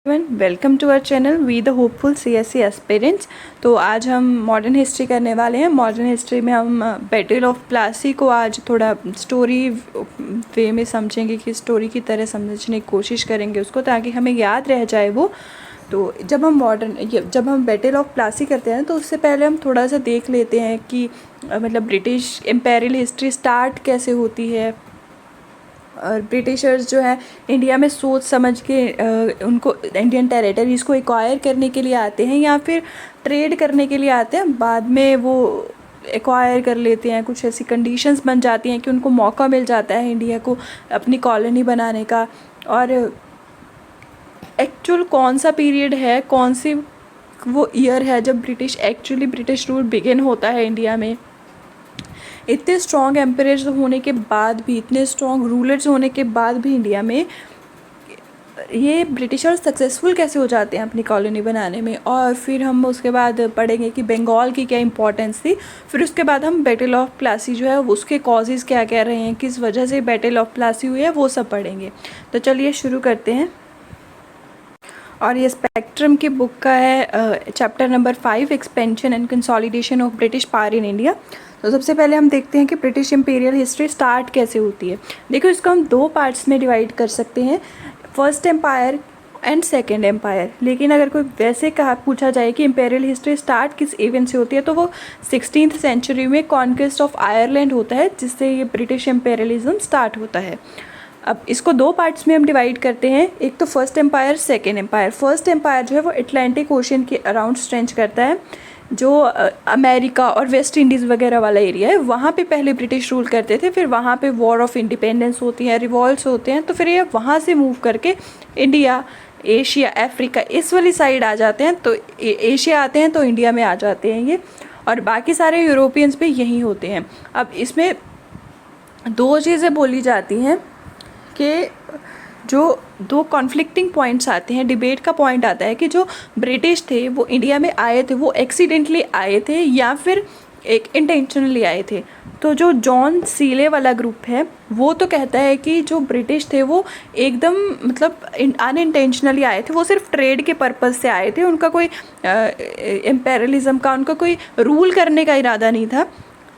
Welcome to our channel we the hopeful CSC aspirants. तो आज हम मॉडर्न हिस्ट्री करने वाले हैं। मॉडर्न हिस्ट्री में हम बैटल ऑफ प्लासी को आज थोड़ा स्टोरी वे में समझेंगे, कि स्टोरी की तरह समझने की कोशिश करेंगे उसको, ताकि हमें याद रह जाए वो। तो जब हम बैटल ऑफ प्लासी करते हैं तो उससे पहले हम थोड़ा सा देख लेते हैं कि मतलब ब्रिटिश एम्पेरियल हिस्ट्री स्टार्ट कैसे होती है। और ब्रिटिशर्स जो है इंडिया में सोच समझ के उनको इंडियन टेरिटरीज़ को एक्वायर करने के लिए आते हैं या फिर ट्रेड करने के लिए आते हैं। बाद में वो एक्वायर कर लेते हैं, कुछ ऐसी कंडीशंस बन जाती हैं कि उनको मौका मिल जाता है इंडिया को अपनी कॉलोनी बनाने का। और एक्चुअल कौन सा पीरियड है, कौन सी वो ईयर है जब ब्रिटिश रूल बिगिन होता है इंडिया में। इतने स्ट्रॉन्ग एम्परर्स होने के बाद भी, इतने स्ट्रॉन्ग रूलर्स होने के बाद भी इंडिया में ये ब्रिटिशर्स सक्सेसफुल कैसे हो जाते हैं अपनी कॉलोनी बनाने में। और फिर हम उसके बाद पढ़ेंगे कि बंगाल की क्या इंपॉर्टेंस थी। फिर उसके बाद हम बैटल ऑफ प्लासी जो है उसके कॉजेज़ क्या क्या रहे हैं, किस वजह से बैटल ऑफ प्लासी हुई है, वो सब पढ़ेंगे। तो चलिए शुरू करते हैं। और ये स्पेक्ट्रम की बुक का है chapter number 5, expansion and consolidation of British power in India. तो सबसे पहले हम देखते हैं कि ब्रिटिश इंपीरियल हिस्ट्री स्टार्ट कैसे होती है। देखो, इसको हम दो पार्ट्स में डिवाइड कर सकते हैं, first empire and second empire. लेकिन अगर कोई वैसे पूछा जाए कि इंपीरियल हिस्ट्री स्टार्ट किस इवेंट से होती है, तो वो 16th सेंचुरी में कॉन्क्वेस्ट ऑफ आयरलैंड होता है, जिससे ये ब्रिटिश इंपीरियलिज्म स्टार्ट होता है। अब इसको दो पार्ट्स में हम डिवाइड करते हैं, एक तो first empire, second empire. First empire जो है वो अटलांटिक ओशन के अराउंड स्ट्रेंच करता है, जो अमेरिका और वेस्ट इंडीज़ वगैरह वाला एरिया है। वहाँ पे पहले ब्रिटिश रूल करते थे, फिर वहाँ पे वॉर ऑफ इंडिपेंडेंस होती है, रिवॉल्ट्स होते हैं, तो फिर ये वहाँ से मूव करके इंडिया, एशिया, अफ्रीका इस वाली साइड आ जाते हैं। तो एशिया आते हैं तो इंडिया में आ जाते हैं ये, और बाकी सारे यूरोपियंस भी यहीं होते हैं। अब इसमें दो चीज़ें बोली जाती हैं कि जो दो कॉन्फ्लिक्टिंग पॉइंट्स आते हैं, डिबेट का पॉइंट आता है कि जो ब्रिटिश थे वो इंडिया में आए थे, वो एक्सीडेंटली आए थे या फिर एक इंटेंशनली आए थे। तो जो जॉन सीले वाला ग्रुप है वो तो कहता है कि जो ब्रिटिश थे वो एकदम मतलब अनइंटेंशनली आए थे, वो सिर्फ ट्रेड के पर्पज़ से आए थे, उनका कोई एम्पेरियलिज्म का, उनका कोई रूल करने का इरादा नहीं था।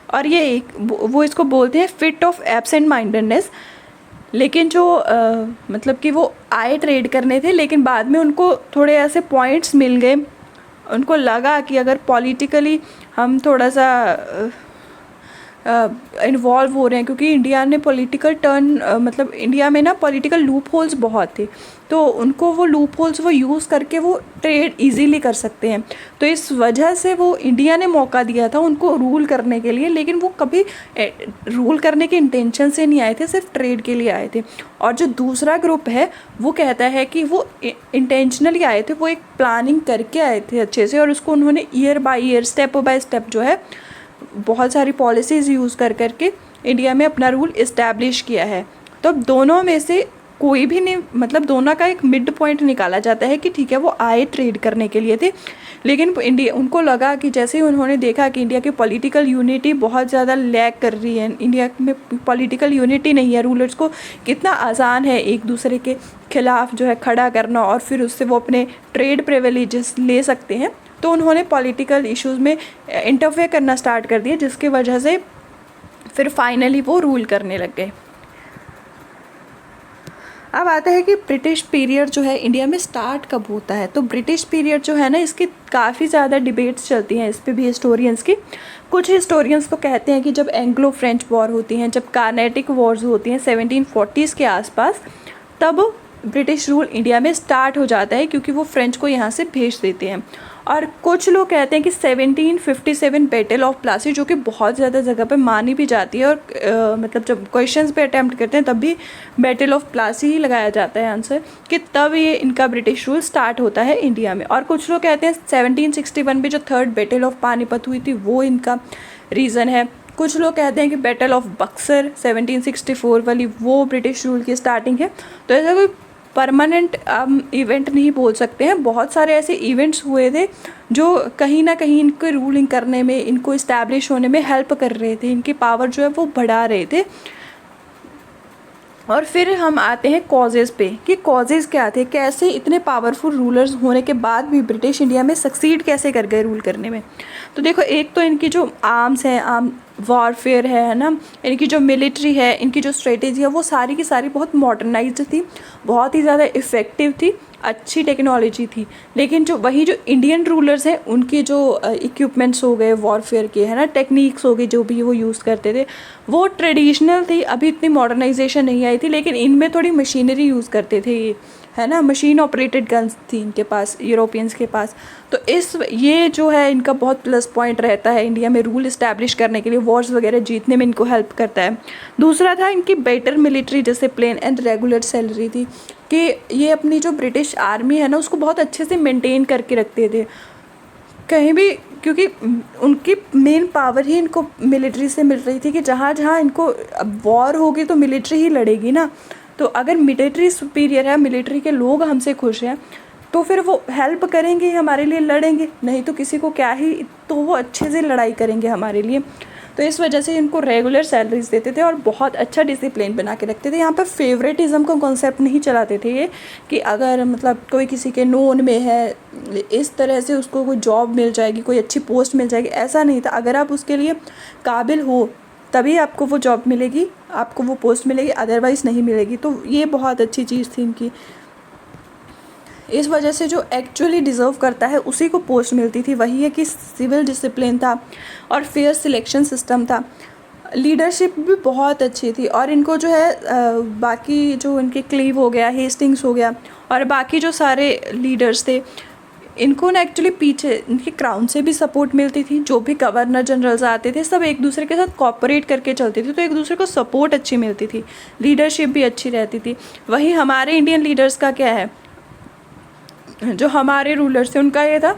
और ये वो इसको बोलते हैं फिट ऑफ एब्सेंट माइंडेडनेस। लेकिन जो मतलब कि वो आए ट्रेड करने थे, लेकिन बाद में उनको थोड़े ऐसे पॉइंट्स मिल गए, उनको लगा कि अगर पॉलिटिकली हम थोड़ा सा इन्वॉल्व हो रहे हैं, क्योंकि इंडिया ने पॉलिटिकल मतलब इंडिया में ना पॉलिटिकल लूप होल्स बहुत थे, तो उनको वो लूप होल्स वो यूज़ करके वो ट्रेड इजीली कर सकते हैं। तो इस वजह से वो इंडिया ने मौका दिया था उनको रूल करने के लिए, लेकिन वो कभी रूल करने के इंटेंशन से नहीं आए थे, सिर्फ ट्रेड के लिए आए थे। और जो दूसरा ग्रुप है वो कहता है कि वो इंटेंशनली आए थे, वो एक प्लानिंग करके आए थे अच्छे से, और उसको उन्होंने year by year, step by step जो है बहुत सारी पॉलिसीज़ यूज़ कर करके इंडिया में अपना रूल इस्टेब्लिश किया है। तो अब दोनों में से कोई भी नहीं, मतलब दोनों का एक मिड पॉइंट निकाला जाता है कि ठीक है वो आए ट्रेड करने के लिए थे, लेकिन इंडिया, उनको लगा कि जैसे ही उन्होंने देखा कि इंडिया की पॉलिटिकल यूनिटी बहुत ज़्यादा लैग कर रही है, इंडिया में पॉलिटिकल यूनिटी नहीं है, रूलर्स को कितना आसान है एक दूसरे के खिलाफ जो है खड़ा करना, और फिर उससे वो अपने ट्रेड प्रिविलेजेस ले सकते हैं। तो उन्होंने पॉलिटिकल इश्यूज़ में इंटरफेयर करना स्टार्ट कर दिया, जिसकी वजह से फिर फाइनली वो रूल करने लग गए। अब आता है कि ब्रिटिश पीरियड जो है इंडिया में स्टार्ट कब होता है। तो ब्रिटिश पीरियड जो है ना, इसकी काफ़ी ज़्यादा डिबेट्स चलती हैं इस पे भी हिस्टोरियंस की। कुछ हिस्टोरियंस तो कहते हैं कि जब एंग्लो फ्रेंच वॉर होती हैं, जब कार्नेटिक वॉर्स होती हैं 1740s के आसपास, तब ब्रिटिश रूल इंडिया में स्टार्ट हो जाता है, क्योंकि वो फ्रेंच को यहाँ से भेज देते हैं। और कुछ लोग कहते हैं कि 1757 बैटल ऑफ प्लासी, जो कि बहुत ज़्यादा जगह पे मानी भी जाती है, और मतलब जब क्वेश्चंस पे अटैम्प्ट करते हैं तब भी बैटल ऑफ प्लासी ही लगाया जाता है आंसर, कि तब ये इनका ब्रिटिश रूल स्टार्ट होता है इंडिया में। और कुछ लोग कहते हैं 1761 में जो थर्ड बैटल ऑफ पानीपत हुई थी वो इनका रीज़न है। कुछ लोग कहते हैं कि बैटल ऑफ बक्सर 1764 वाली वो ब्रिटिश रूल की स्टार्टिंग है। तो ऐसा कोई परमानेंट इवेंट नहीं बोल सकते हैं, बहुत सारे ऐसे इवेंट्स हुए थे जो कहीं ना कहीं इनको रूलिंग करने में, इनको इस्टेब्लिश होने में हेल्प कर रहे थे, इनकी पावर जो है वो बढ़ा रहे थे। और फिर हम आते हैं कॉजेज़ पे कि कॉजेज़ क्या थे, कैसे इतने पावरफुल रूलर्स होने के बाद भी ब्रिटिश इंडिया में सक्सीड कैसे कर गए रूल करने में। तो देखो, एक तो इनकी जो आर्म्स हैं, आर्म वॉरफेयर है ना, इनकी जो मिलिट्री है, इनकी जो स्ट्रेटेजी है, वो सारी की सारी बहुत मॉडर्नाइज्ड थी, बहुत ही ज़्यादा इफ़ेक्टिव थी, अच्छी टेक्नोलॉजी थी। लेकिन जो वही जो इंडियन रूलर्स हैं, उनके जो इक्विपमेंट्स हो गए वॉरफेयर के, है ना, टेक्निक्स हो गई, जो भी वो यूज़ करते थे, वो ट्रेडिशनल थी, अभी इतनी मॉडर्नाइजेशन नहीं आई थी, लेकिन इनमें थोड़ी मशीनरी यूज़ करते थे ये, है ना, मशीन ऑपरेटेड गन्स थी इनके पास, यूरोपियंस के पास। तो ये जो है इनका बहुत प्लस पॉइंट रहता है इंडिया में रूल इस्टेब्लिश करने के लिए, वॉर्स वगैरह जीतने में इनको हेल्प करता है। दूसरा था इनकी बेटर मिलिट्री, जैसे प्लेन एंड रेगुलर सैलरी थी, कि ये अपनी जो ब्रिटिश आर्मी है ना, उसको बहुत अच्छे से मेंटेन करके रखते थे कहीं भी, क्योंकि उनकी मेन पावर ही इनको मिलिट्री से मिल रही थी कि जहाँ जहाँ इनको अब वॉर होगी तो मिलिट्री ही लड़ेगी ना। तो अगर मिलिट्री सुपीरियर है, मिलिट्री के लोग हमसे खुश हैं, तो फिर वो हेल्प करेंगे, हमारे लिए लड़ेंगे, नहीं तो किसी को क्या ही, तो वो अच्छे से लड़ाई करेंगे हमारे लिए। तो इस वजह से इनको रेगुलर सैलरीज देते थे और बहुत अच्छा डिसिप्लिन बना के रखते थे। यहाँ पर फेवरेटिज़म का कॉन्सेप्ट नहीं चलाते थे ये, कि अगर मतलब कोई किसी के नोन में है, इस तरह से उसको कोई जॉब मिल जाएगी, कोई अच्छी पोस्ट मिल जाएगी, ऐसा नहीं था। अगर आप उसके लिए काबिल हो तभी आपको वो जॉब मिलेगी, आपको वो पोस्ट मिलेगी, अदरवाइज़ नहीं मिलेगी। तो ये बहुत अच्छी चीज़ थी इनकी। इस वजह से जो एक्चुअली डिज़र्व करता है उसी को पोस्ट मिलती थी। वही है कि सिविल डिसिप्लिन था और फेयर सिलेक्शन सिस्टम था। लीडरशिप भी बहुत अच्छी थी। और इनको जो है बाकी जो इनके क्लीव हो गया, हेस्टिंग्स हो गया, और बाकी जो सारे लीडर्स थे, इनको ना एक्चुअली पीछे इनकी क्राउन से भी सपोर्ट मिलती थी। जो भी गवर्नर जनरल्स आते थे, सब एक दूसरे के साथ कोऑपरेट करके चलते थे, तो एक दूसरे को सपोर्ट अच्छी मिलती थी, लीडरशिप भी अच्छी रहती थी। वही हमारे इंडियन लीडर्स का क्या है, जो हमारे रूलर्स थे उनका ये था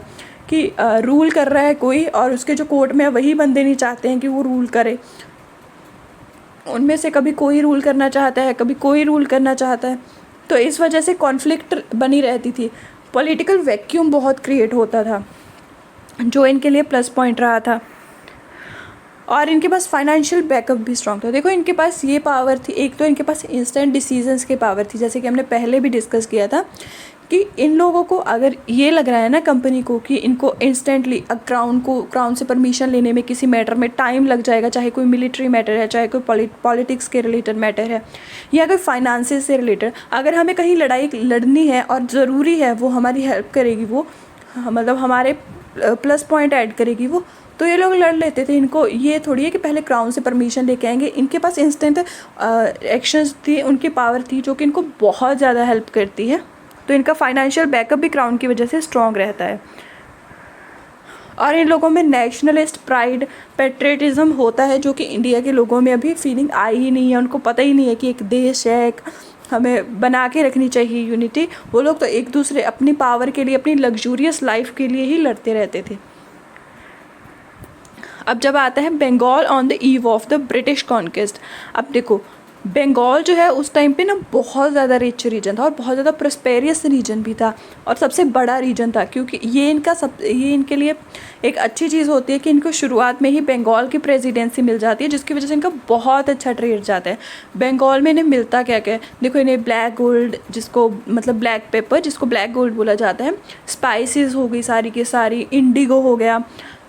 कि रूल कर रहा है कोई, और उसके जो कोर्ट में वही बंदे नहीं चाहते हैं कि वो रूल करे। उनमें से कभी कोई रूल करना चाहता है, कभी कोई रूल करना चाहता है, तो इस वजह से कॉन्फ्लिक्ट बनी रहती थी। पॉलिटिकल वैक्यूम बहुत क्रिएट होता था, जो इनके लिए प्लस पॉइंट रहा था। और इनके पास फाइनेंशियल बैकअप भी स्ट्रॉन्ग था। देखो, इनके पास ये पावर थी, एक तो इनके पास इंस्टेंट डिसीजंस की पावर थी, जैसे कि हमने पहले भी डिस्कस किया था कि इन लोगों को अगर ये लग रहा है ना कंपनी को कि इनको इंस्टेंटली क्राउन से परमिशन लेने में किसी मैटर में टाइम लग जाएगा, चाहे कोई मिलिट्री मैटर है, चाहे कोई पॉलिटिक्स के रिलेटेड मैटर है, या कोई फाइनेंसेस से रिलेटेड, अगर हमें कहीं लड़ाई लड़नी है और ज़रूरी है वो हमारी हेल्प करेगी, वो मतलब हमारे प्लस पॉइंट ऐड करेगी वो, तो ये लोग लड़ लेते थे। इनको ये थोड़ी है कि पहले क्राउन से परमिशन लेके आएंगे। इनके पास इंस्टेंट एक्शंस थी, उनकी पावर थी, जो कि इनको बहुत ज़्यादा हेल्प करती है। तो इनका फाइनेंशियल बैकअप भी क्राउन की वजह से स्ट्रॉन्ग रहता है। और इन लोगों में नेशनलिस्ट प्राइड, पेट्रियटिज्म होता है, जो कि इंडिया के लोगों में अभी फीलिंग आई ही नहीं है। उनको पता ही नहीं है कि एक देश है, एक हमें बना के रखनी चाहिए यूनिटी। वो लोग तो एक दूसरे अपनी पावर के लिए, अपनी लग्जूरियस लाइफ के लिए ही लड़ते रहते थे। अब जब आता है Bengal on the eve of the British conquest. अब देखो, बंगाल जो है उस टाइम पे ना बहुत ज़्यादा रिच रीजन था और बहुत ज़्यादा प्रस्पेरियस रीजन भी था और सबसे बड़ा रीजन था, क्योंकि ये इनके लिए एक अच्छी चीज़ होती है कि इनको शुरुआत में ही बंगाल की प्रेसिडेंसी मिल जाती है, जिसकी वजह से इनका बहुत अच्छा ट्रेड जाता है। बंगाल में इन्हें मिलता क्या क्या है, देखो, इन्हें ब्लैक गोल्ड, जिसको मतलब ब्लैक पेपर, जिसको ब्लैक गोल्ड बोला जाता है, स्पाइसेस हो गई सारी की सारी, इंडिगो हो गया,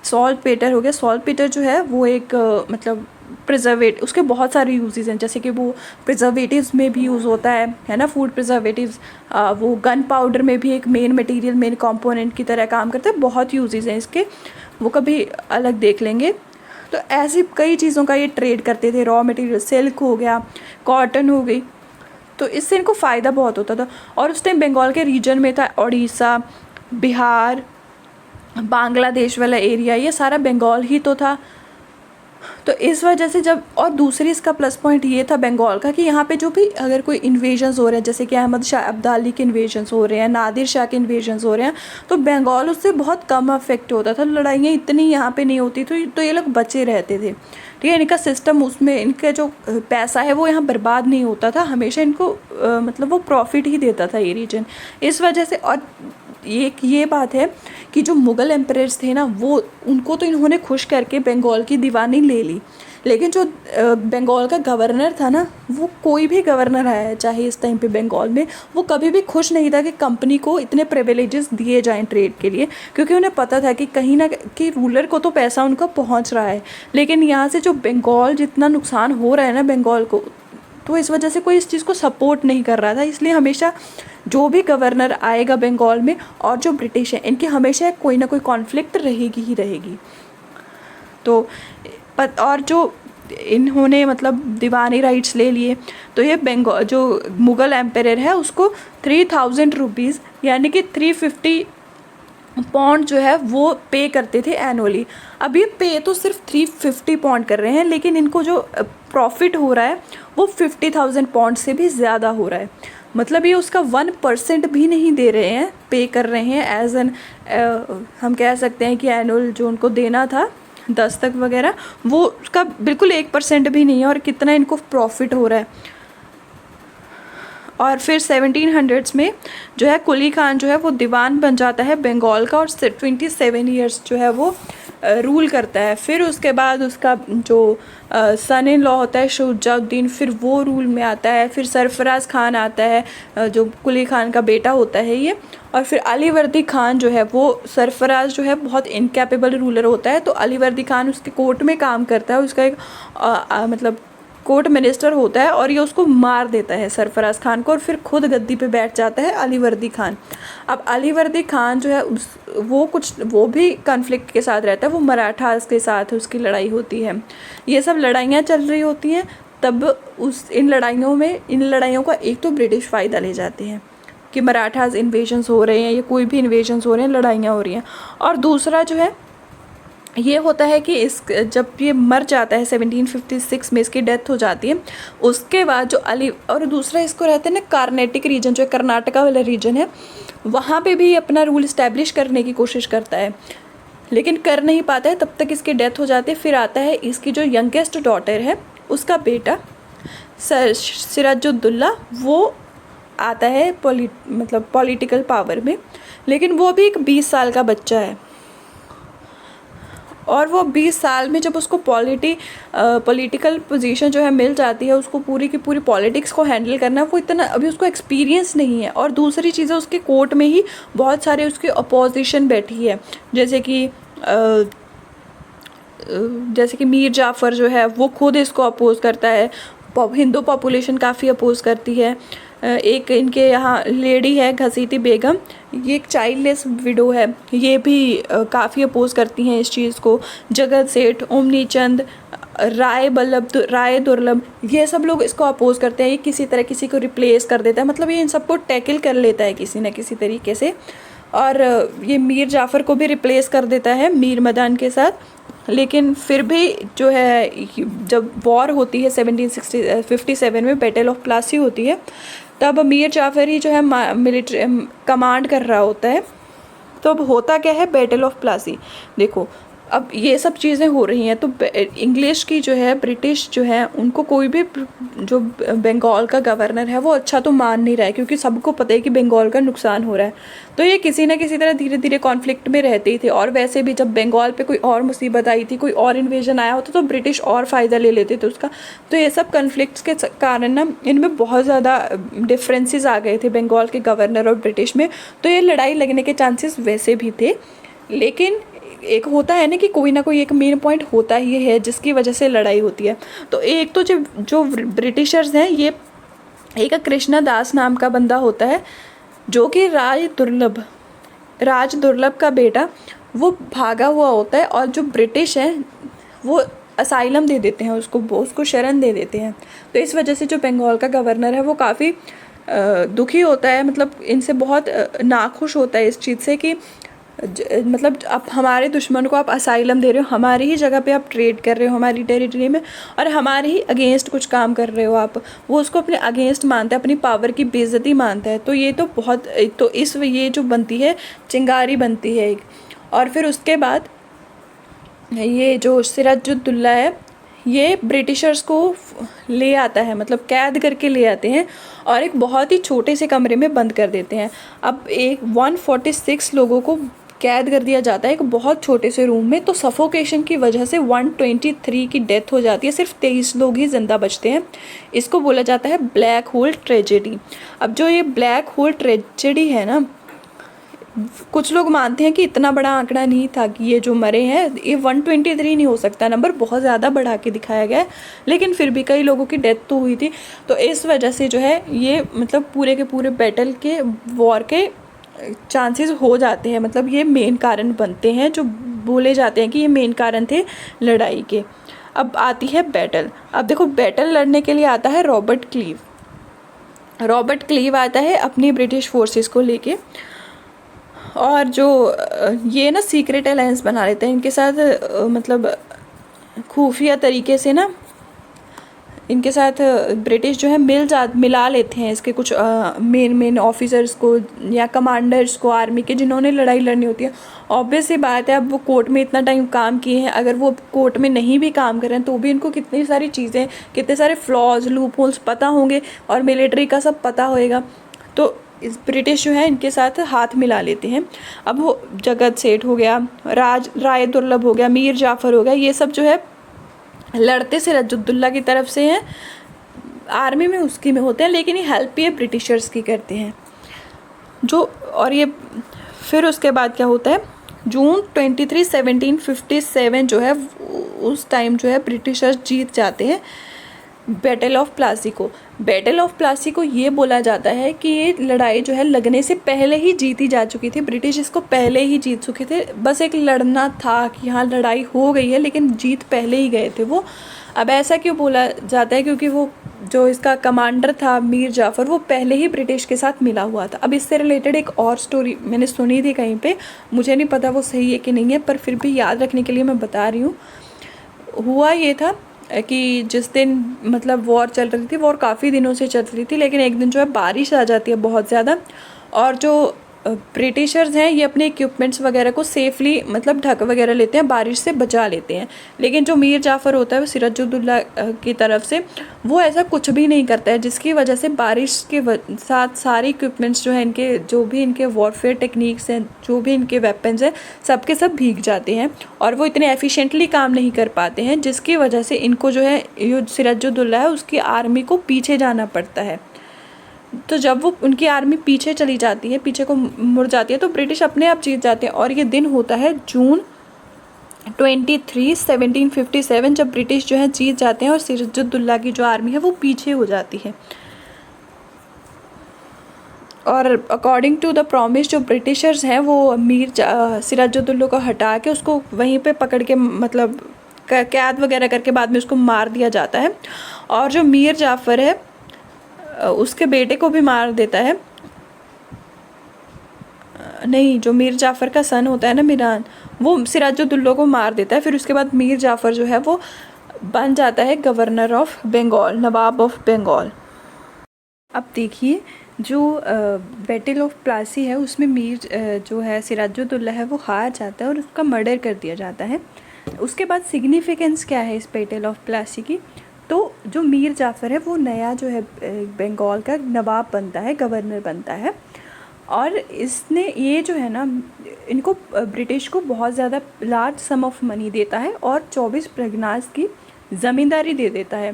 सॉल्ट पेटर हो गया। सॉल्ट पेटर जो है वो एक मतलब प्रिजर्वेटिव, उसके बहुत सारे यूजेस हैं, जैसे कि वो प्रिजर्वेटिव्स में भी यूज़ होता है ना, फूड प्रिजर्वेटिव्स। वो गन पाउडर में भी एक मेन मटेरियल, मेन कंपोनेंट की तरह काम करता है। बहुत यूजेस हैं इसके, वो कभी अलग देख लेंगे। तो ऐसी कई चीज़ों का ये ट्रेड करते थे। रॉ मटेरियल, सिल्क हो गया, कॉटन हो गई, तो इससे इनको फ़ायदा बहुत होता था। और उस टाइम बंगाल के रीजन में था उड़ीसा, बिहार, बांग्लादेश वाला एरिया, ये सारा बंगाल ही तो था। तो इस वजह से जब, और दूसरी इसका प्लस पॉइंट ये था बंगाल का कि यहाँ पे जो भी अगर कोई इन्वेजन्स हो रहे हैं, जैसे कि अहमद शाह अब्दाली के इन्वेजन्स हो रहे हैं, नादिर शाह के इन्वेजन्स हो रहे हैं, तो बंगाल उससे बहुत कम अफेक्ट होता था, लड़ाइयाँ इतनी यहाँ पे नहीं होती थी, तो ये लोग बचे रहते थे। ठीक है, इनका सिस्टम, उसमें इनका जो पैसा है वो यहाँ बर्बाद नहीं होता था, हमेशा इनको मतलब वो प्रॉफिट ही देता था ये रीजन। इस वजह से, और ये बात है कि जो मुग़ल एम्परर्स थे ना, वो उनको तो इन्होंने खुश करके बंगाल की दीवानी ले ली। लेकिन जो बंगाल का गवर्नर था ना, वो कोई भी गवर्नर आया है चाहे इस टाइम पे बंगाल में, वो कभी भी खुश नहीं था कि कंपनी को इतने प्रिविलेजेस दिए जाएं ट्रेड के लिए, क्योंकि उन्हें पता था कि कहीं ना कि रूलर को तो पैसा उनका पहुंच रहा है, लेकिन यहाँ से जो बंगाल जितना नुकसान हो रहा है ना बंगाल को, तो इस वजह से कोई इस चीज़ को सपोर्ट नहीं कर रहा था। इसलिए हमेशा जो भी गवर्नर आएगा बंगाल में और जो ब्रिटिश है, इनकी हमेशा कोई ना कोई कॉन्फ्लिक्ट रहेगी ही रहेगी। तो और जो इन्होंने मतलब दीवानी राइट्स ले लिए, तो ये बंगाल जो मुग़ल एम्पायर है उसको 3000 रुपीज़ यानी कि 350 पौंड जो है वो पे करते थे एनुअली। अब ये पे तो सिर्फ 350 पौंड कर रहे हैं, लेकिन इनको जो प्रॉफिट हो रहा है वो 50,000 पौंड से भी ज़्यादा हो रहा है। मतलब ये उसका 1% भी नहीं दे रहे हैं, पे कर रहे हैं एज एन, हम कह सकते हैं कि एनुअल जो उनको देना था दस्तक वगैरह, वो उसका बिल्कुल 1% भी नहीं है, और कितना इनको प्रॉफिट हो रहा है। और फिर 1700s में जो है कुली खान जो है वो दीवान बन जाता है बंगाल का, और 27 ईयर्स जो है वो रूल करता है। फिर उसके बाद उसका जो सन इन लॉ होता है शुजाउद्दीन, फिर वो रूल में आता है। फिर सरफराज खान आता है, जो कुली खान का बेटा होता है ये। और फिर अलीवर्दी खान जो है वो, सरफराज जो है बहुत इनकैपेबल रूलर होता है, तो अलीवर्दी खान उसके कोर्ट में काम करता है, उसका एक मतलब कोर्ट मिनिस्टर होता है, और ये उसको मार देता है सरफराज खान को, और फिर खुद गद्दी पे बैठ जाता है अलीवर्दी खान। अब अलीवर्दी खान जो है वो भी कॉन्फ्लिक्ट के साथ रहता है, वो मराठास के साथ उसकी लड़ाई होती है। ये सब लड़ाइयाँ चल रही होती हैं, तब इन लड़ाइयों का एक तो ब्रिटिश फ़ायदा ले जाते हैं कि मराठास इन्वेजन्स हो रहे हैं या कोई भी इन्वेजन्स हो रहे हैं, लड़ाइयाँ हो रही हैं। और दूसरा जो है ये होता है कि जब ये मर जाता है 1756 में इसकी डेथ हो जाती है, उसके बाद जो और दूसरा इसको रहते हैं ना कार्नेटिक रीजन, जो कर्नाटका वाला रीजन है, वहाँ पे भी अपना रूल इस्टेब्लिश करने की कोशिश करता है, लेकिन कर नहीं पाता है, तब तक इसकी डेथ हो जाती है। फिर आता है इसकी जो यंगेस्ट डॉटर है, उसका बेटा सिराजुद्दौला, वो आता है मतलब पॉलिटिकल पावर में, लेकिन वो भी एक 20 साल का बच्चा है। और वो 20 साल में जब उसको पॉलिटिकल पोजीशन जो है मिल जाती है, उसको पूरी की पूरी पॉलिटिक्स को हैंडल करना, वो इतना अभी उसको एक्सपीरियंस नहीं है। और दूसरी चीज़ है, उसके कोर्ट में ही बहुत सारे उसके अपोजिशन बैठी है, जैसे कि मीर जाफ़र जो है वो खुद इसको अपोज़ करता है, हिंदू पॉपुलेशन काफ़ी अपोज़ करती है। एक इनके यहाँ लेडी है घसीटी बेगम, ये एक चाइल्डलेस विडो है, ये भी काफ़ी अपोज़ करती हैं इस चीज़ को। जगत सेठ, ओमनी चंद, राय दुर्लभ, ये सब लोग इसको अपोज़ करते हैं। ये किसी तरह किसी को रिप्लेस कर देता है, मतलब ये इन सबको टैकल कर लेता है किसी न किसी तरीके से। और ये मीर जाफ़र को भी रिप्लेस कर देता है मीर मदान के साथ। लेकिन फिर भी जो है, जब वॉर होती है 1757 में, बैटल ऑफ प्लासी होती है, तब मीर जाफ़र ही जो है मिलिट्री कमांड कर रहा होता है। तो अब होता क्या है, बैटल ऑफ प्लासी, देखो अब ये सब चीज़ें हो रही हैं, तो इंग्लिश की जो है, ब्रिटिश जो है, उनको कोई भी जो बंगाल का गवर्नर है वो अच्छा तो मान नहीं रहा है, क्योंकि सबको पता है कि बंगाल का नुकसान हो रहा है। तो ये किसी ना किसी तरह धीरे धीरे कॉन्फ्लिक्ट में रहते ही थे। और वैसे भी जब बंगाल पे कोई और मुसीबत आई थी, कोई और इन्वेजन आया होता, तो ब्रिटिश और फ़ायदा ले लेते थे उसका। तो ये सब कन्फ्लिक्ट्स के कारण ना इनमें बहुत ज़्यादा डिफरेंसेस आ गए थे बंगाल के गवर्नर और ब्रिटिश में। तो ये लड़ाई लगने के चांसेस वैसे भी थे, लेकिन एक होता है ना कि कोई ना कोई एक मेन पॉइंट होता ही है जिसकी वजह से लड़ाई होती है। तो एक तो जो ब्रिटिशर्स हैं, ये एक कृष्णा दास नाम का बंदा होता है, जो कि राज दुर्लभ का बेटा, वो भागा हुआ होता है, और जो ब्रिटिश हैं वो असाइलम दे देते हैं उसको शरण दे देते हैं। तो इस वजह से जो बंगाल का गवर्नर है वो काफ़ी दुखी होता है, मतलब इनसे बहुत नाखुश होता है इस चीज़ से कि मतलब आप हमारे दुश्मन को आप असाइलम दे रहे हो, हमारी ही जगह पे आप ट्रेड कर रहे हो हमारी टेरिटरी में, और हमारे ही अगेंस्ट कुछ काम कर रहे हो आप। वो उसको अपने अगेंस्ट मानता है, अपनी पावर की बेइज्जती मानता है। तो ये तो बहुत, तो ये जो बनती है चिंगारी बनती है एक। और फिर उसके बाद ये जो सिराजुद्दौला है, ये ब्रिटिशर्स को ले आता है, मतलब कैद करके ले आते हैं, और एक बहुत ही छोटे से कमरे में बंद कर देते हैं। अब एक 146 लोगों को कैद कर दिया जाता है एक बहुत छोटे से रूम में। तो सफोकेशन की वजह से 123 की डेथ हो जाती है, सिर्फ 23 लोग ही ज़िंदा बचते हैं। इसको बोला जाता है ब्लैक होल ट्रेजेडी। अब जो ये ब्लैक होल ट्रेजेडी है ना, कुछ लोग मानते हैं कि इतना बड़ा आंकड़ा नहीं था कि ये जो मरे हैं, ये 123 नहीं हो सकता, नंबर बहुत ज़्यादा बढ़ा के दिखाया गया है, लेकिन फिर भी कई लोगों की डेथ तो हुई थी। तो इस वजह से जो है ये मतलब पूरे के पूरे बैटल के वॉर के चांसेस हो जाते हैं, मतलब ये मेन कारण बनते हैं, जो बोले जाते हैं कि ये मेन कारण थे लड़ाई के। अब आती है बैटल। अब देखो बैटल लड़ने के लिए आता है रॉबर्ट क्लीव। रॉबर्ट क्लीव आता है अपनी ब्रिटिश फोर्सेस को लेके, और जो ये ना सीक्रेट अलायंस बना लेते हैं इनके साथ, मतलब खुफिया तरीके से ना इनके साथ ब्रिटिश जो है मिला लेते हैं इसके कुछ मेन ऑफिसर्स को या कमांडर्स को आर्मी के, जिन्होंने लड़ाई लड़नी होती है। ऑब्वियस सी बात है, अब वो कोर्ट में इतना टाइम काम किए हैं, अगर वो कोर्ट में नहीं भी काम कर रहे हैं तो भी इनको कितनी सारी चीज़ें, कितने सारे फ्लॉज लूप होल्स पता होंगे, और मिलिट्री का सब पता होएगा। तो इस ब्रिटिश जो है इनके साथ हाथ मिला लेते हैं। अब वो जगत सेठ हो गया, राय दुर्लभ हो गया, मीर जाफ़र हो गया, ये सब जो है लड़ते सिराजुद्दौला की तरफ से हैं, आर्मी में उसकी में होते हैं, लेकिन ये हेल्प ये ब्रिटिशर्स की करते हैं जो। और ये फिर उसके बाद क्या होता है, जून 23 1757 जो है उस टाइम जो है ब्रिटिशर्स जीत जाते हैं बैटल ऑफ प्लासी को। बैटल ऑफ प्लासी को ये बोला जाता है कि ये लड़ाई जो है लगने से पहले ही जीती जा चुकी थी, ब्रिटिश इसको पहले ही जीत चुके थे, बस एक लड़ना था कि हाँ लड़ाई हो गई है, लेकिन जीत पहले ही गए थे वो। अब ऐसा क्यों बोला जाता है, क्योंकि वो जो इसका कमांडर था मीर जाफ़र, वो पहले ही ब्रिटिश के साथ मिला हुआ था। अब इससे रिलेटेड एक और स्टोरी मैंने सुनी थी कहीं पे, मुझे नहीं पता वो सही है कि नहीं है, पर फिर भी याद रखने के लिए मैं बता रही हूँ। हुआ ये था कि जिस दिन मतलब वॉर चल रही थी, वॉर काफ़ी दिनों से चल रही थी, लेकिन एक दिन जो है बारिश आ जाती है बहुत ज़्यादा, और जो ब्रिटिशर्स हैं ये अपने इक्विपमेंट्स वगैरह को सेफली मतलब ढक वगैरह लेते हैं, बारिश से बचा लेते हैं। लेकिन जो मीर जाफ़र होता है वो सिराजुद्दौला की तरफ से वो ऐसा कुछ भी नहीं करता है, जिसकी वजह से बारिश के साथ सारे इक्विपमेंट्स जो है इनके, जो भी इनके वॉरफेयर टेक्निक्स हैं, जो भी इनके वेपन्स हैं, सब के सब भीग जाते हैं, और वो इतने एफिशिएंटली काम नहीं कर पाते हैं, जिसकी वजह से इनको जो है ये सिराजुद्दौला है उसकी आर्मी को पीछे जाना पड़ता है। तो जब वो उनकी आर्मी पीछे चली जाती है, पीछे को मुड़ जाती है, तो ब्रिटिश अपने आप जीत जाते हैं। और ये दिन होता है जून 23 1757, जब ब्रिटिश जो है जीत जाते हैं और सिराजुद्दौला की जो आर्मी है वो पीछे हो जाती है। और अकॉर्डिंग टू द प्रॉमिस जो ब्रिटिशर्स हैं वो सिराजुद्दौला को हटा के उसको वहीं पे पकड़ के मतलब कैद वगैरह करके बाद में उसको मार दिया जाता है। और जो मीर जाफ़र है उसके बेटे को भी मार देता है, नहीं, जो मीर जाफ़र का सन होता है ना मिरान, वो सिराजुद्दौला को मार देता है। फिर उसके बाद मीर जाफ़र जो है वो बन जाता है governor of Bengal, nawab of Bengal. अब देखिए जो बैटल ऑफ प्लासी है उसमें जो है सिराजुद्दौला है वो हार जाता है और उसका मर्डर कर दिया जाता है। उसके बाद सिग्निफिकेंस क्या है इस बैटल ऑफ प्लासी की, तो जो मीर जाफ़र है वो नया जो है बंगाल का नवाब बनता है, गवर्नर बनता है। और इसने ये जो है ना इनको ब्रिटिश को बहुत ज़्यादा लार्ज सम ऑफ मनी देता है और 24 प्रगनास की ज़मींदारी दे देता है।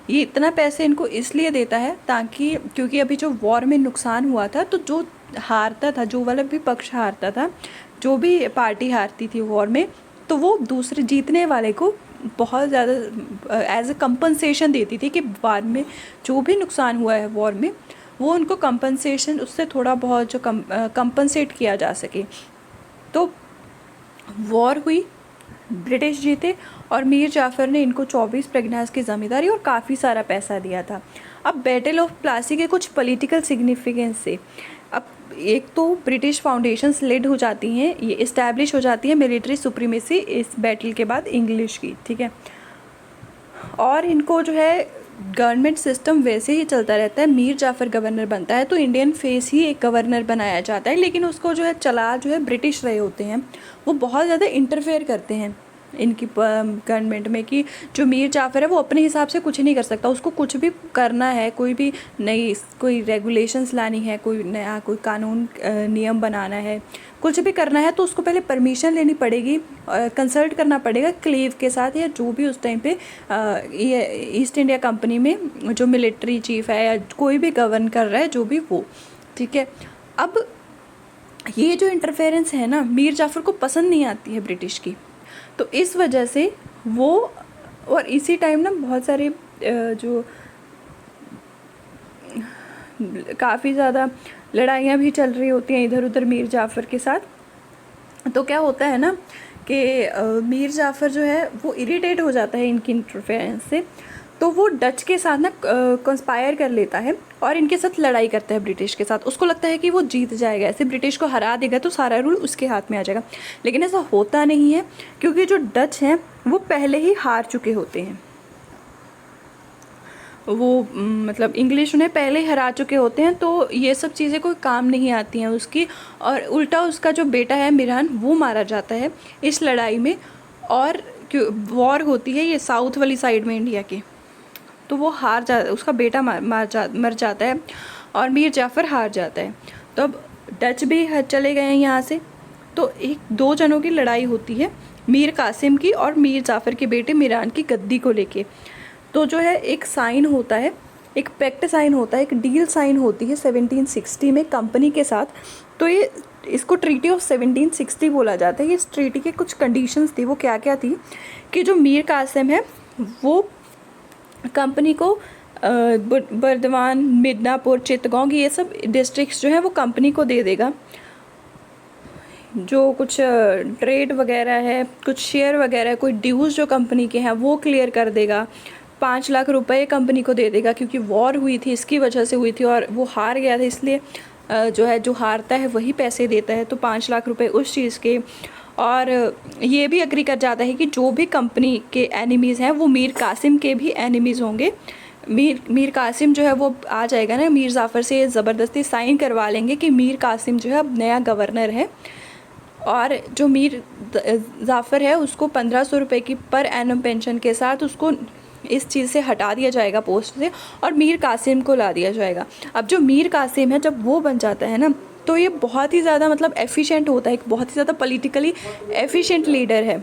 ये इतना पैसे इनको इसलिए देता है ताकि, क्योंकि अभी जो वॉर में नुकसान हुआ था, तो जो हारता था, जो वाला भी पक्ष हारता था, जो भी पार्टी हारती थी वॉर में, तो वो दूसरे जीतने वाले को बहुत ज़्यादा एज अ कंपनसेशन देती थी कि बाद में जो भी नुकसान हुआ है वॉर में वो उनको कंपनसेशन, उससे थोड़ा बहुत जो कंपनसेट किया जा सके। तो वॉर हुई, ब्रिटिश जीते और मीर जाफ़र ने इनको 24 प्रगनास की ज़मींदारी और काफ़ी सारा पैसा दिया था। अब बैटल ऑफ प्लासी के कुछ पॉलिटिकल सिग्निफिकेंस से, अब एक तो ब्रिटिश फाउंडेशंस लेड हो जाती हैं, ये इस्टेब्लिश हो जाती है मिलिट्री सुप्रीमेसी इस बैटल के बाद इंग्लिश की, ठीक है। और इनको जो है गवर्नमेंट सिस्टम वैसे ही चलता रहता है, मीर जाफ़र गवर्नर बनता है तो इंडियन फेस ही एक गवर्नर बनाया जाता है, लेकिन उसको जो है चला जो है ब्रिटिश रहे होते हैं, वो बहुत ज़्यादा इंटरफेयर करते हैं इनकी गवर्नमेंट में कि जो मीर जाफ़र है वो अपने हिसाब से कुछ नहीं कर सकता, उसको कुछ भी करना है, कोई भी नई कोई रेगुलेशंस लानी है, कोई नया कोई कानून नियम बनाना है, कुछ भी करना है तो उसको पहले परमिशन लेनी पड़ेगी, कंसल्ट करना पड़ेगा क्लीव के साथ या जो भी उस टाइम पे ये ईस्ट इंडिया कंपनी में जो मिलिट्री चीफ़ है या कोई भी गवर्न कर रहा है जो भी वो, ठीक है। अब ये जो इंटरफेरेंस है ना मीर जाफ़र को पसंद नहीं आती है ब्रिटिश की, तो इस वजह से वो, और इसी टाइम ना बहुत सारे जो काफ़ी ज़्यादा लड़ाइयाँ भी चल रही होती हैं इधर उधर मीर जाफ़र के साथ। तो क्या होता है ना कि मीर जाफ़र जो है वो इरिटेट हो जाता है इनकी इंटरफेरेंस से, तो वो डच के साथ ना कंस्पायर कर लेता है और इनके साथ लड़ाई करता है ब्रिटिश के साथ। उसको लगता है कि वो जीत जाएगा, ऐसे ब्रिटिश को हरा देगा तो सारा रूल उसके हाथ में आ जाएगा, लेकिन ऐसा होता नहीं है क्योंकि जो डच हैं वो पहले ही हार चुके होते हैं। वो मतलब इंग्लिश उन्हें पहले ही हरा चुके होते हैं, तो ये सब चीज़ें कोई काम नहीं आती हैं उसकी। और उल्टा उसका जो बेटा है मिरान वो मारा जाता है इस लड़ाई में, और वॉर होती है ये साउथ वाली साइड में इंडिया की, तो वो हार जा उसका बेटा मर जाता है और मीर जाफ़र हार जाता है। तो अब डच भी चले गए हैं यहाँ से, तो एक दो जनों की लड़ाई होती है, मीर कासिम की और मीर जाफ़र के बेटे मिरान की गद्दी को लेके। तो जो है एक साइन होता है, एक पैक्ट साइन होता है, एक डील साइन होती है 1760 में कंपनी के साथ। तो ये इसको ट्रीटी ऑफ 1760 बोला जाता है। इस ट्रीटी के कुछ कंडीशंस थी, वो क्या क्या थी कि जो मीर कासिम है वो कंपनी को बर्दवान, मिदनापुर, चित्तगोंग ये सब डिस्ट्रिक्ट्स जो हैं वो कंपनी को दे देगा। जो कुछ ट्रेड वगैरह है, कुछ शेयर वगैरह, कोई ड्यूज़ जो कंपनी के हैं वो क्लियर कर देगा। 5 लाख रुपए कंपनी को दे देगा क्योंकि वॉर हुई थी, इसकी वजह से हुई थी और वो हार गया था, इसलिए जो है जो हारता है वही पैसे देता है, तो 5 लाख रुपए उस चीज़ के। और ये भी एग्री कर जाता है कि जो भी कंपनी के एनिमीज़ हैं वो मीर कासिम के भी एनिमीज़ होंगे। मीर कासिम जो है वो आ जाएगा ना, मीर जाफ़र से ज़बरदस्ती साइन करवा लेंगे कि मीर कासिम जो है अब नया गवर्नर है, और जो मीर जाफ़र है उसको 1500 रुपये की पर एनम पेंशन के साथ उसको इस चीज़ से हटा दिया जाएगा पोस्ट से, और मीर कासिम को ला दिया जाएगा। अब जो मीर कासिम है जब वो बन जाता है ना, तो ये बहुत ही ज़्यादा मतलब एफिशिएंट होता है, एक बहुत ही ज़्यादा पॉलिटिकली एफिशिएंट लीडर है।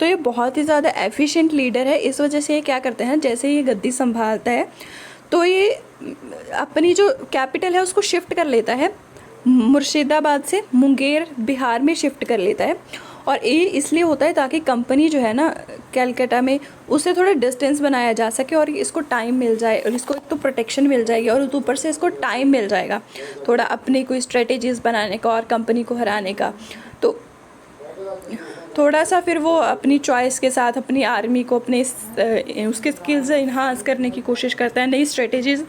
तो ये बहुत ही ज़्यादा एफिशिएंट लीडर है, इस वजह से ये क्या करते हैं, जैसे ये गद्दी संभालता है तो ये अपनी जो कैपिटल है उसको शिफ्ट कर लेता है, मुर्शिदाबाद से मुंगेर बिहार में शिफ्ट कर लेता है। और ये इसलिए होता है ताकि कंपनी जो है ना कलकत्ता में, उससे थोड़ा डिस्टेंस बनाया जा सके और इसको टाइम मिल जाए, और इसको एक तो प्रोटेक्शन मिल जाएगी और ऊपर से इसको टाइम मिल जाएगा थोड़ा अपनी कोई स्ट्रेटेजीज़ बनाने का और कंपनी को हराने का। तो थोड़ा सा फिर वो अपनी चॉइस के साथ अपनी आर्मी को अपने उसके स्किल्स इन्हांस करने की कोशिश करता है, नई स्ट्रेटेजीज़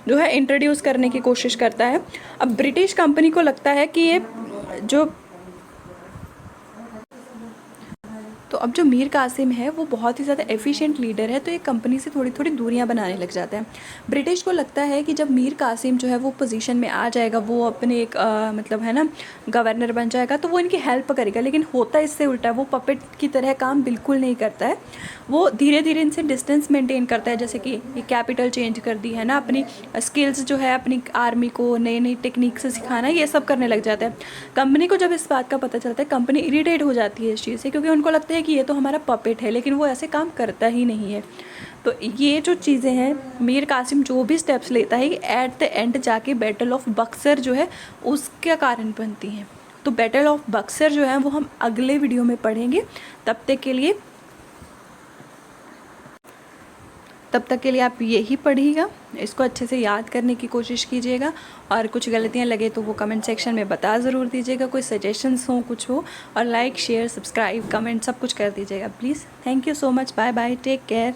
जो है इंट्रोड्यूस करने की कोशिश करता है। अब ब्रिटिश कंपनी को लगता है कि ये जो तो अब जो मीर कासिम है वो बहुत ही ज़्यादा एफिशिएंट लीडर है, तो ये कंपनी से थोड़ी थोड़ी दूरियां बनाने लग जाता है। ब्रिटिश को लगता है कि जब मीर कासिम जो है वो पोजीशन में आ जाएगा, वो अपने एक मतलब है ना गवर्नर बन जाएगा, तो वो इनकी हेल्प करेगा, लेकिन होता इससे उल्टा, वो पपेट की तरह काम बिल्कुल नहीं करता है। वो धीरे धीरे इनसे डिस्टेंस मेंटेन करता है, जैसे कि ये कैपिटल चेंज कर दी है ना, अपनी स्किल्स जो है अपनी आर्मी को नई नई टेक्निक से सिखाना, ये सब करने लग जाता है। कंपनी को जब इस बात का पता चलता है, कंपनी इरिटेट हो जाती है इस चीज़ से, क्योंकि उनको लगता है कि ये तो हमारा पपेट है, लेकिन वो ऐसे काम करता ही नहीं है। तो ये जो चीज़ें हैं, मीर कासिम जो भी स्टेप्स लेता है, एट द एंड जाके बैटल ऑफ बक्सर जो है उसका कारण बनती हैं। तो बैटल ऑफ बक्सर जो है वो हम अगले वीडियो में पढ़ेंगे। तब तक के लिए आप यही पढ़िएगा, इसको अच्छे से याद करने की कोशिश कीजिएगा, और कुछ गलतियां लगे तो वो कमेंट सेक्शन में बता ज़रूर दीजिएगा, कोई सजेशंस हो कुछ हो, और लाइक शेयर सब्सक्राइब कमेंट सब कुछ कर दीजिएगा please. Thank you so much, bye bye, take care.